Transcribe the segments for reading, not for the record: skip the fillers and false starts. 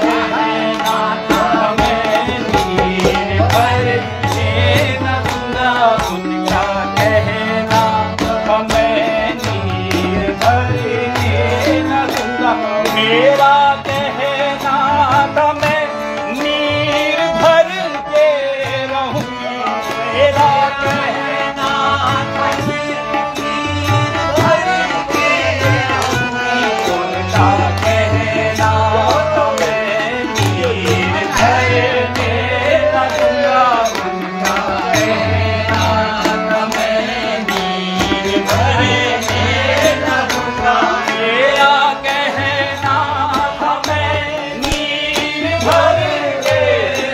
कहना था मेरा कहना था मैं नीर भर के रहूंगी, मेरा कहना था मैं नीर भर के रहूंगी, उनका कहना था मैं नीर भर के रहूंगा, उनका कहना था मैं नीर भर के रहूंगा, मेरा कहना था मैं नीर भर के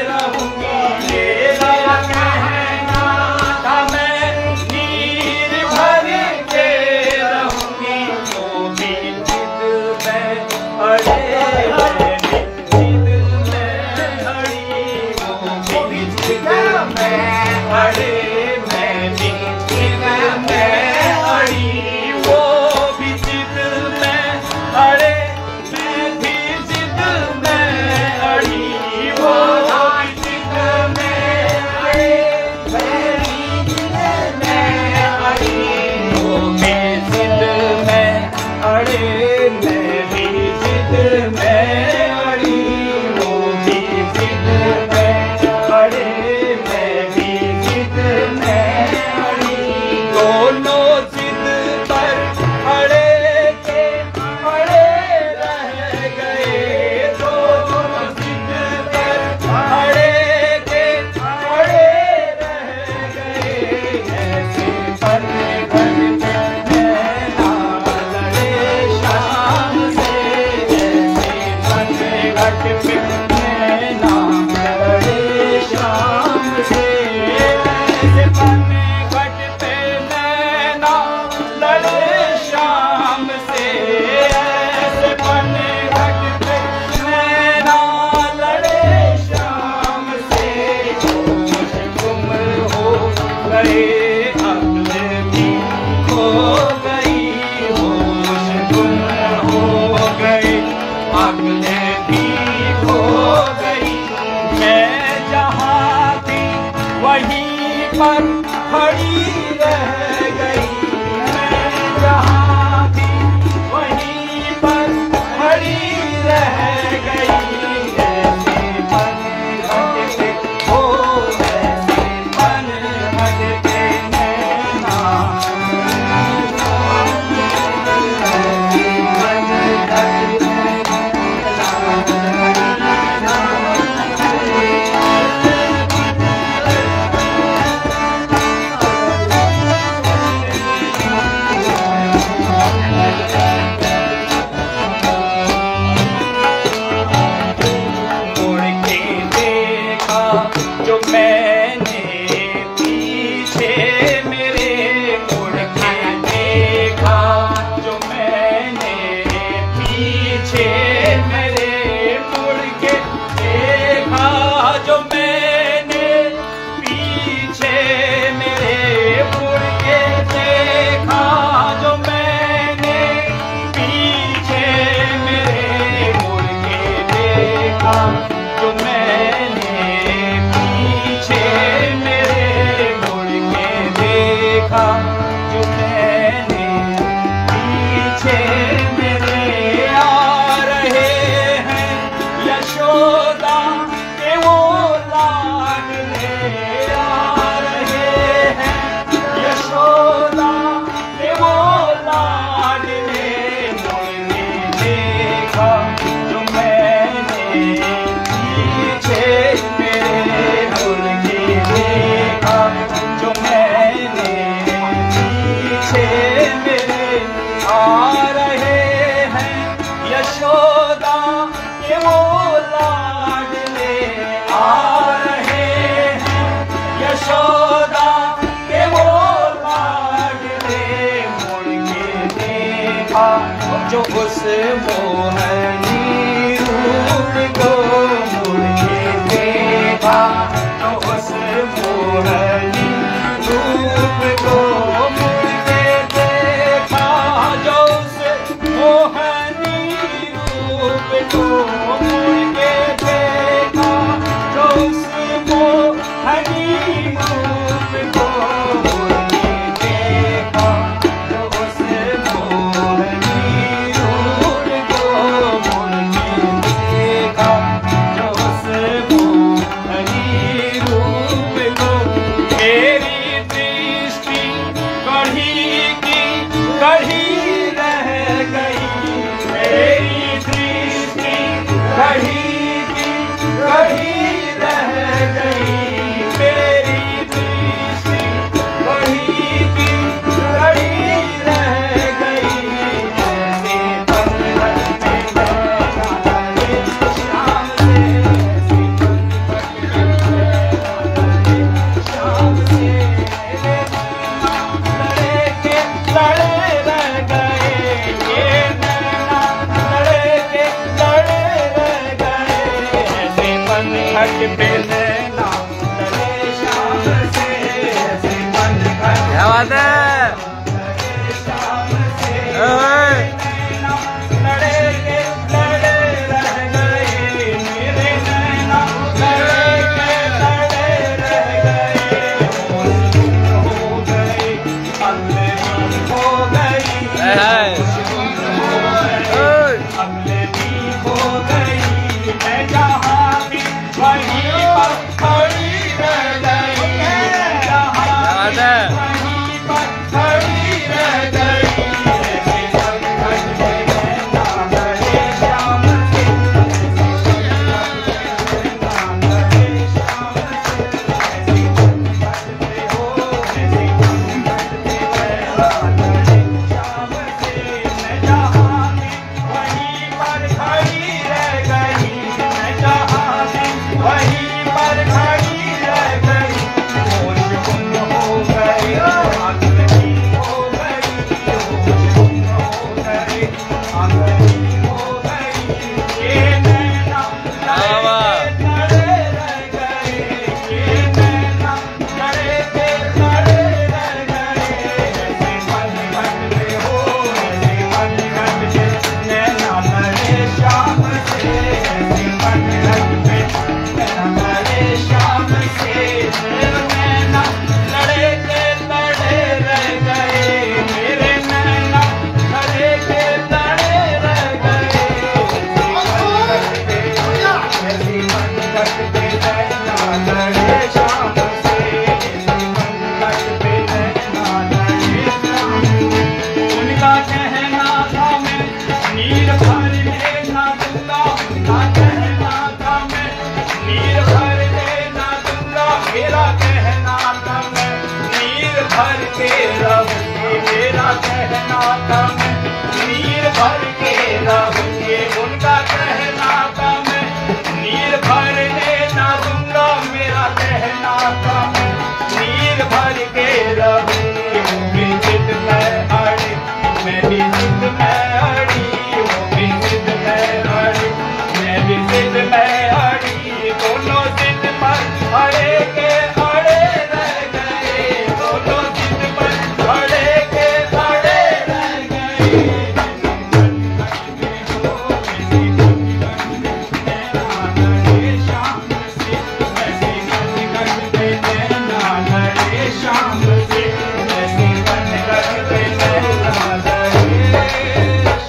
रहूंगी, मेरा कहना था मैं नीर भर के रहूंगी, वो भी जिद में अड़े, जिद में अड़ी, वो भी जिद में अड़े, मैं भी जिद में अड़ी, वो भी जिद में अड़े, मैं भी जिद में अड़ी, वो भी जिद में अड़े, मैं भी जिद में अड़ी, वो भी जिद में अड़े, मैं भी जिद में अड़ी, वो भी जिद में अड़े, मैं भी जिद में अड़ी, दोनों जिद पर अड़े के अड़े रह गए, दोनों जिद पर अड़े के अड़े रह गए, ऐसे पल भर में नैना लड़े शाम से, ऐसे पल घट पे नैना लड़े शाम से, ऐसे पल घट पे नैना लड़े शाम से, ऐसे पल घट पे नैना लड़े शाम से, होश गुम हो गए अक्ल भी खो गई, होश गुम हो गए अक्ल भी खो गई, मैं जहाँ थी वहीं पर खड़ी रह गई, मैं जहाँ थी वहीं पर खड़ी रह गई, ऐसे पल घटते हो, ऐसे पल घटते नैना, उड़ के देखा जो मैंने पीछे मेरे, उड़ के देखा जो मैंने पीछे मेरे, मुड़ के देखा जो मैंने पीछे मेरे, मुड़ के देखा जो मैंने पीछे मेरे, मुड़ के देखा जो मैंने पीछे मेरे, मुड़ के देखा जो मैंने पीछे मेरे, आ रहे हैं यशोदा के वो लाडले, आ रहे हैं यशोदा के वो लाडले, मुड़ के देखा जो मैंने पीछे मेरे, मुड़ के देखा जो मैंने पीछे मेरे, आ रहे हैं यशोदा के वो लाडले, आ रहे हैं यशोदा के वो लाडले, मुड़ के देखा जो उस मोहनी रूप को, मुड़ के देखा जो उस मोहनी रूप को, मुड़ के देखा जो उस मोहनी रूप को, मुड़ के देखा जो उस मोहनी रूप को, मुड़ के देखा जो उस मोहनी रूप को, घट पे नैना लड़े शाम से, ऐसे मन घट क्या बात है, लड़े शाम से, नैना लड़े के लड़े रह गए, मेरे नैना लड़े के लड़े रह गए, हो गए अगले हो गई, अगले भी हो गई, मैं जहाँ भी वहीं पर खड़ी रह गई, मैं जहाँ भी वहीं पर खड़ी रह गई, ऐसे घट पे नैना लड़े शाम से, नैना लड़े शाम से, ऐसे घट पे हो, ऐसे घट पे नैना लड़े शाम से, मैं जहाँ भी वहीं पर खड़ी रह गई, मैं जहाँ भी वहीं पर खड़ी रह गई, होश गुम हो गई, आंगनी हो गई, होश गुम हो गई, आंगनी हो गई, ये नैना लड़े रह गए, ये नैना लड़े के लड़े रह गए, ऐसे मन घट पे हो, ऐसे मन घट पे नैना लड़े शाम से, ऐसे मन घट पे नैना लड़े शाम से, मेरे नैना लड़े के लड़े रह गए, मेरे नैना लड़े के लड़े रह गए, ऐसे मन घट पे नैना लड़े शाम से, ऐसे मन घट पे नैना लड़े शाम से, उनका कहना था मैं नीर भर लेना दूंगा, उनका कहना था मैं नीर भर लेना दूंगा, मेरा कहना था मैं नीर भर के रहूंगी, मेरा कहना था मैं नीर भर के रहूंगी, उनका कहना था मैं नीर भर लेना दूंगा, मेरा कहना था मैं नीर भर के रहूंगी, वो भी जिद में अड़ी, मैं भी जिद में अड़ी, वो भी जिद में अड़ी, मैं भी जिद में अड़ी, दोनों जिद पर अड़े के अड़े रह गए, दोनों जिद पर अड़े के अड़े रह गए, ऐसे घट पे नैना लड़े शाम से, ऐसे घट पे नैना लड़े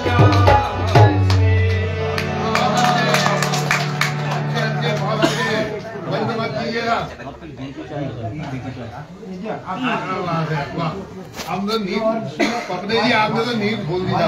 शाम से। बंद मत कीजिएगा। आपने तो नींद पकड़े जी, आपने तो नींद खोल दिया।